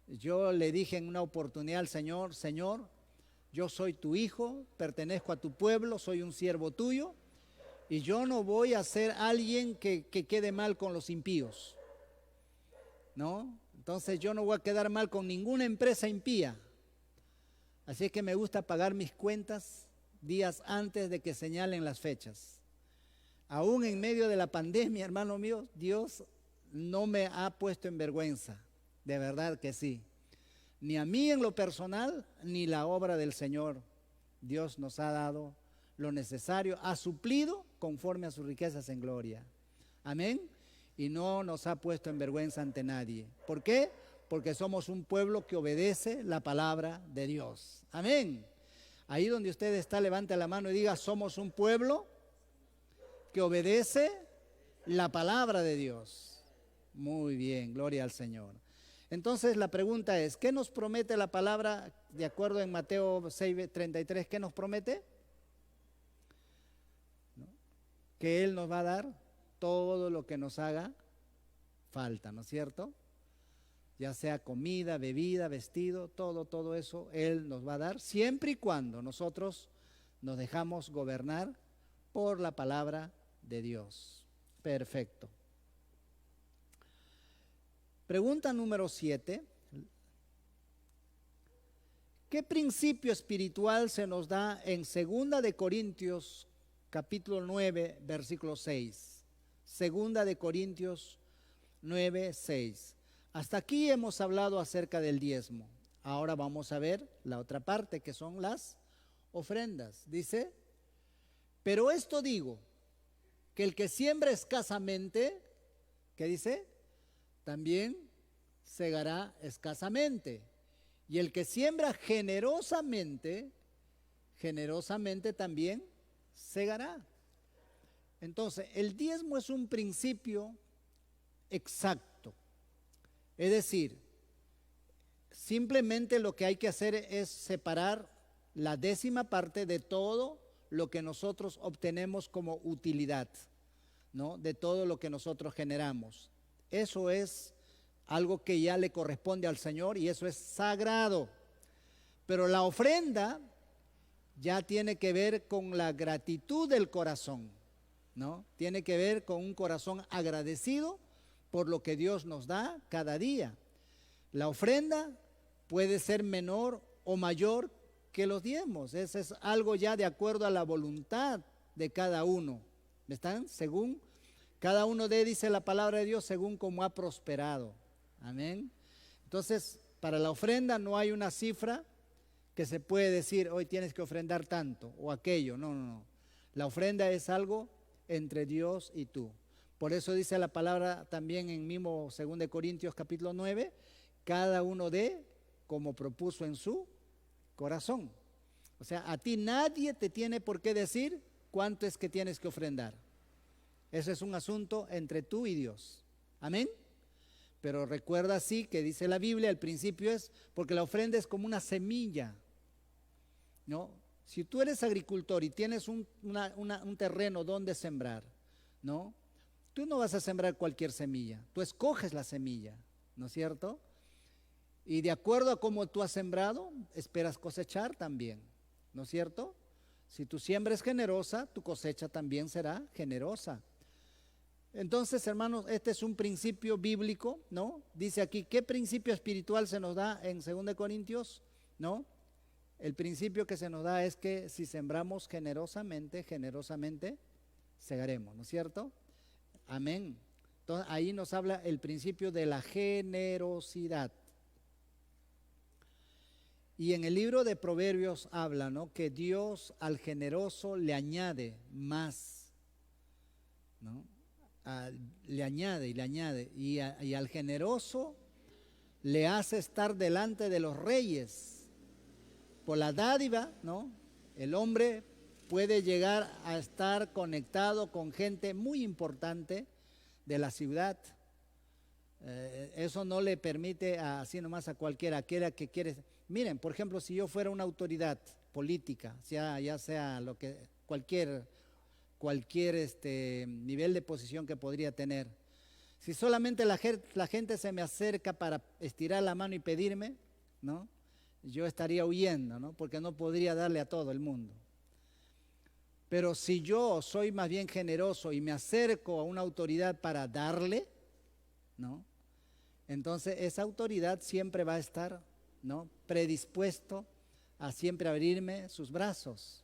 Yo le dije en una oportunidad al Señor: Señor, yo soy tu hijo, pertenezco a tu pueblo, soy un siervo tuyo, y yo no voy a ser alguien que quede mal con los impíos, ¿no? Entonces yo no voy a quedar mal con ninguna empresa impía. Así es que me gusta pagar mis cuentas días antes de que señalen las fechas. Aún en medio de la pandemia, hermano mío, Dios no me ha puesto en vergüenza. De verdad que sí. ni a mí en lo personal, ni la obra del Señor. Dios nos ha dado lo necesario, ha suplido conforme a sus riquezas en gloria. Amén. Y no nos ha puesto en vergüenza ante nadie. ¿Por qué? Porque somos un pueblo que obedece la palabra de Dios. Amén. Ahí donde usted está, levante la mano y diga, somos un pueblo que obedece la palabra de Dios. Muy bien, gloria al Señor. Entonces la pregunta es, ¿qué nos promete la palabra de acuerdo en Mateo 6:33? ¿Qué nos promete? ¿No? Que Él nos va a dar todo lo que nos haga falta, ¿no es cierto? Ya sea comida, bebida, vestido, todo eso Él nos va a dar, siempre y cuando nosotros nos dejamos gobernar por la palabra de Dios. Perfecto. Pregunta número 7. ¿Qué principio espiritual se nos da en 2 de Corintios capítulo 9, versículo 6? 2 de Corintios 9, 6. Hasta aquí hemos hablado acerca del diezmo. Ahora vamos a ver la otra parte, que son las ofrendas. Dice, pero esto digo, que el que siembra escasamente, ¿qué dice? También segará escasamente. Y el que siembra generosamente, generosamente también segará. Entonces, el diezmo es un principio exacto. Es decir, simplemente lo que hay que hacer es separar la 10ª parte de todo lo que nosotros obtenemos como utilidad, ¿no? De todo lo que nosotros generamos. Eso es algo que ya le corresponde al Señor y eso es sagrado. Pero la ofrenda ya tiene que ver con la gratitud del corazón, ¿no? Tiene que ver con un corazón agradecido por lo que Dios nos da cada día. La ofrenda puede ser menor o mayor que los diezmos. Eso es algo ya de acuerdo a la voluntad de cada uno. ¿Me están? Según cada uno de, dice la palabra de Dios, según como ha prosperado. Amén. Entonces, para la ofrenda no hay una cifra que se puede decir, hoy tienes que ofrendar tanto o aquello. No. La ofrenda es algo entre Dios y tú. Por eso dice la palabra también en mismo 2 Corintios capítulo 9, cada uno dé como propuso en su corazón. O sea, a ti nadie te tiene por qué decir cuánto es que tienes que ofrendar. Eso es un asunto entre tú y Dios. Amén. Pero recuerda sí que dice la Biblia, el principio es, porque la ofrenda es como una semilla, ¿no? Si tú eres agricultor y tienes un terreno donde sembrar, ¿no? Tú no vas a sembrar cualquier semilla, tú escoges la semilla, ¿no es cierto? Y de acuerdo a cómo tú has sembrado, esperas cosechar también, ¿no es cierto? Si tu siembra es generosa, tu cosecha también será generosa. Entonces, hermanos, este es un principio bíblico, ¿no? Dice aquí, ¿qué principio espiritual se nos da en 2 Corintios? ¿No? El principio que se nos da es que si sembramos generosamente segaremos, ¿no es cierto? Amén. Entonces, ahí nos habla el principio de la generosidad. Y en el libro de Proverbios habla, ¿no? Que Dios al generoso le añade más, ¿no? Le añade y al generoso le hace estar delante de los reyes. Por la dádiva, ¿no? El hombre puede llegar a estar conectado con gente muy importante de la ciudad. Eso no le permite así nomás a cualquiera que quiere. Miren, por ejemplo, si yo fuera una autoridad política, ya sea lo que cualquier nivel de posición que podría tener, si solamente la gente se me acerca para estirar la mano y pedirme, ¿no? Yo estaría huyendo, ¿no? Porque no podría darle a todo el mundo. Pero si yo soy más bien generoso y me acerco a una autoridad para darle, ¿no? Entonces esa autoridad siempre va a estar, ¿no? Predispuesto a siempre abrirme sus brazos.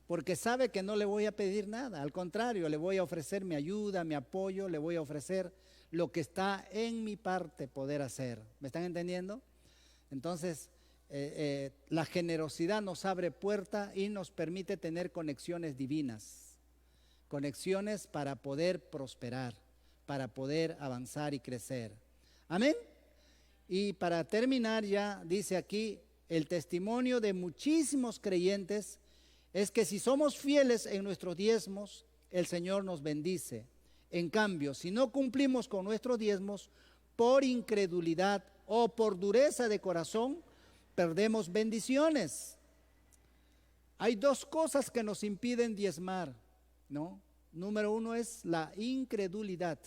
Porque sabe que no le voy a pedir nada, al contrario, le voy a ofrecer mi ayuda, mi apoyo, le voy a ofrecer lo que está en mi parte poder hacer. ¿Me están entendiendo? Entonces, la generosidad nos abre puerta y nos permite tener conexiones divinas, conexiones para poder prosperar, para poder avanzar y crecer. Amén. Y para terminar ya dice aquí, el testimonio de muchísimos creyentes es que si somos fieles en nuestros diezmos, el Señor nos bendice. En cambio, si no cumplimos con nuestros diezmos, por incredulidad o por dureza de corazón, perdemos bendiciones. Hay dos cosas que nos impiden diezmar, ¿no? Número uno es la incredulidad.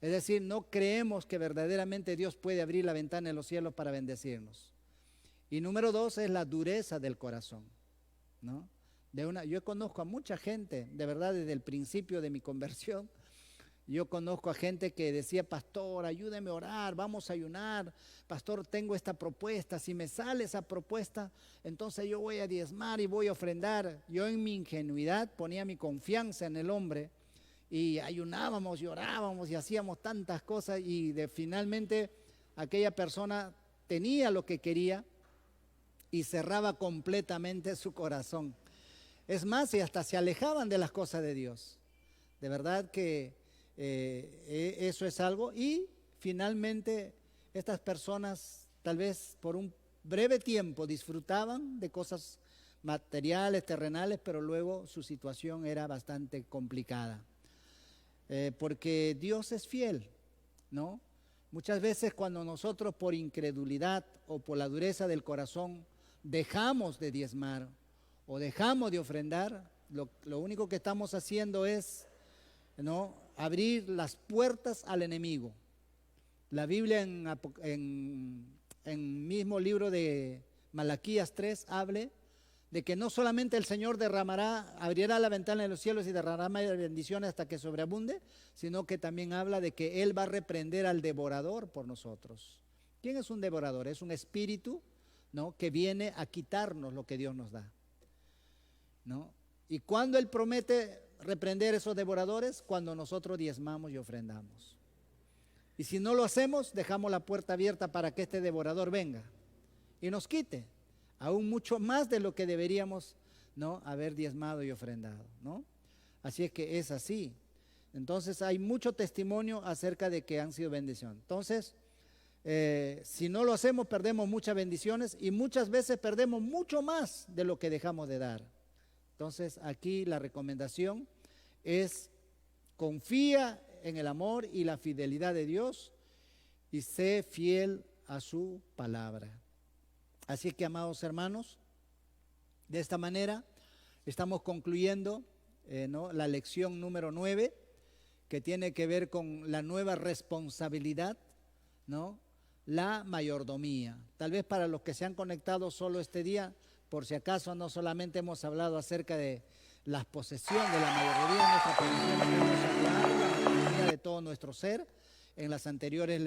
Es decir, no creemos que verdaderamente Dios puede abrir la ventana de los cielos para bendecirnos. Y número dos es la dureza del corazón, ¿no? Yo conozco a mucha gente, de verdad, desde el principio de mi conversión. Yo conozco a gente que decía, pastor, ayúdeme a orar, vamos a ayunar. Pastor, tengo esta propuesta, si me sale esa propuesta, entonces yo voy a diezmar y voy a ofrendar. Yo en mi ingenuidad ponía mi confianza en el hombre y ayunábamos y orábamos y hacíamos tantas cosas y finalmente aquella persona tenía lo que quería y cerraba completamente su corazón. Es más, y hasta se alejaban de las cosas de Dios. De verdad que eso es algo. Y finalmente estas personas tal vez por un breve tiempo disfrutaban de cosas materiales, terrenales, pero luego su situación era bastante complicada. Porque Dios es fiel, ¿no? Muchas veces cuando nosotros por incredulidad o por la dureza del corazón dejamos de diezmar o dejamos de ofrendar, lo único que estamos haciendo es, ¿no?, abrir las puertas al enemigo. La Biblia en mismo libro de Malaquías 3 habla de que no solamente el Señor abrirá la ventana de los cielos y derramará bendiciones hasta que sobreabunde, sino que también habla de que Él va a reprender al devorador por nosotros. ¿Quién es un devorador? Es un espíritu, ¿no?, que viene a quitarnos lo que Dios nos da, ¿no? Y cuando Él promete reprender esos devoradores, cuando nosotros diezmamos y ofrendamos. Y si no lo hacemos, dejamos la puerta abierta para que este devorador venga y nos quite aún mucho más de lo que deberíamos, ¿no?, haber diezmado y ofrendado, ¿no? Así es que es así. Entonces hay mucho testimonio acerca de que han sido bendición. Entonces, si no lo hacemos, perdemos muchas bendiciones y muchas veces perdemos mucho más de lo que dejamos de dar. Entonces aquí la recomendación es: confía en el amor y la fidelidad de Dios y sé fiel a su palabra. Así que, amados hermanos, de esta manera estamos concluyendo ¿no?, la lección número 9, que tiene que ver con la nueva responsabilidad, ¿no?, la mayordomía. Tal vez para los que se han conectado solo este día, por si acaso no solamente hemos hablado acerca de la posesión de la mayordomía, nuestra posición, hemos hablado de la mayordomía de todo nuestro ser en las anteriores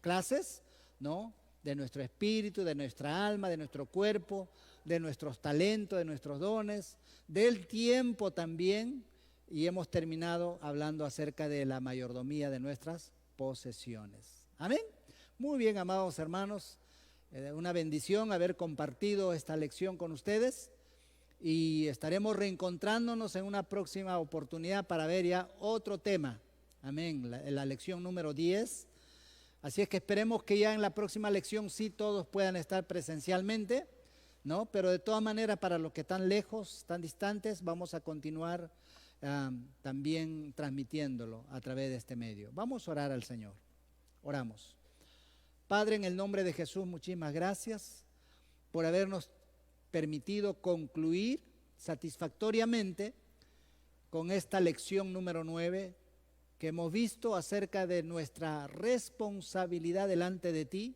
clases, ¿no?, de nuestro espíritu, de nuestra alma, de nuestro cuerpo, de nuestros talentos, de nuestros dones, del tiempo también, y hemos terminado hablando acerca de la mayordomía de nuestras posesiones. Amén. Muy bien, amados hermanos, una bendición haber compartido esta lección con ustedes y estaremos reencontrándonos en una próxima oportunidad para ver ya otro tema. Amén, la lección número 10. Así es que esperemos que ya en la próxima lección sí todos puedan estar presencialmente, ¿no? Pero de todas maneras, para los que están lejos, están distantes, vamos a continuar también transmitiéndolo a través de este medio. Vamos a orar al Señor. Oramos. Padre, en el nombre de Jesús, muchísimas gracias por habernos permitido concluir satisfactoriamente con esta lección número 9, que hemos visto acerca de nuestra responsabilidad delante de ti,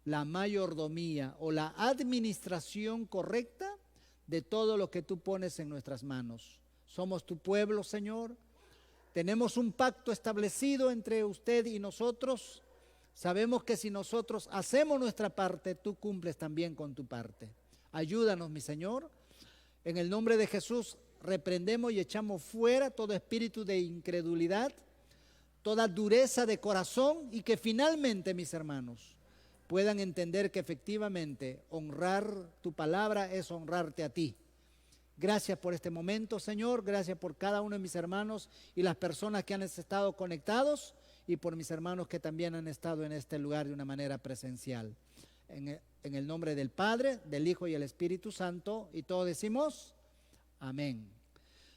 la mayordomía o la administración correcta de todo lo que tú pones en nuestras manos. Somos tu pueblo, Señor. Tenemos un pacto establecido entre usted y nosotros. Sabemos que si nosotros hacemos nuestra parte, tú cumples también con tu parte. Ayúdanos, mi Señor. En el nombre de Jesús, reprendemos y echamos fuera todo espíritu de incredulidad, toda dureza de corazón y que finalmente, mis hermanos, puedan entender que efectivamente honrar tu palabra es honrarte a ti. Gracias por este momento, Señor. Gracias por cada uno de mis hermanos y las personas que han estado conectados y por mis hermanos que también han estado en este lugar de una manera presencial. En el nombre del Padre, del Hijo y el Espíritu Santo, y todos decimos amén.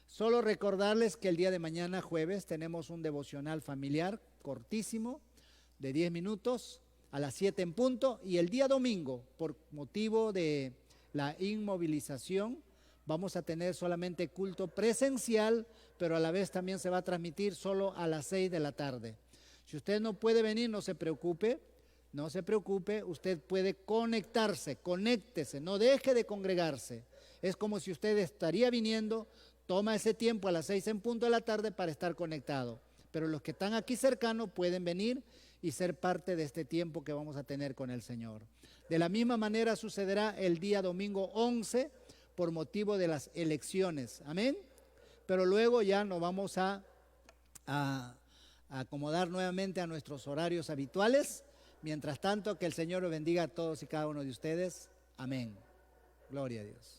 Solo recordarles que el día de mañana, jueves, tenemos un devocional familiar cortísimo de 10 minutos a las 7 en punto, y el día domingo, por motivo de la inmovilización, vamos a tener solamente culto presencial, pero a la vez también se va a transmitir solo a las 6 de la tarde. Si usted no puede venir, no se preocupe, usted puede conectarse, conéctese, no deje de congregarse. Es como si usted estaría viniendo, toma ese tiempo a las 6 en punto de la tarde para estar conectado. Pero los que están aquí cercanos pueden venir y ser parte de este tiempo que vamos a tener con el Señor. De la misma manera sucederá el día domingo 11 por motivo de las elecciones. Amén. Pero luego ya nos vamos a acomodar nuevamente a nuestros horarios habituales. Mientras tanto, que el Señor los bendiga a todos y cada uno de ustedes. Amén. Gloria a Dios.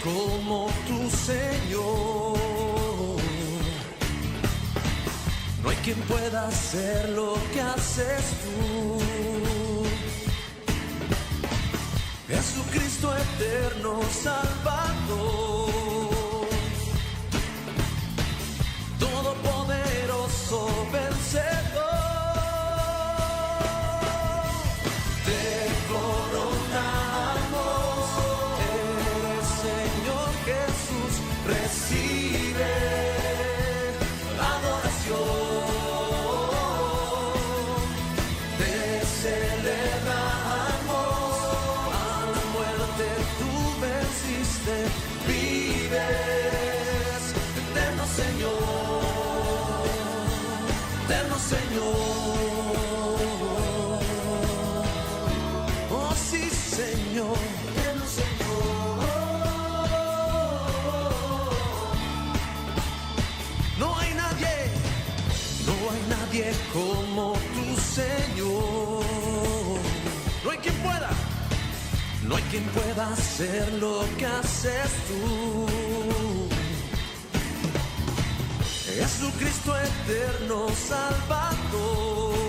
Como tu Señor, no hay quien pueda hacer lo que haces tú. Jesucristo eterno Salvador, todopoderoso vencedor. Te coronamos. Recibe adoración, te celebramos, a la muerte tú venciste, vives, eterno Señor, eterno Señor, oh sí Señor, eterno Señor. Como tu Señor, no hay quien pueda hacer lo que haces tú. Jesucristo eterno Salvador,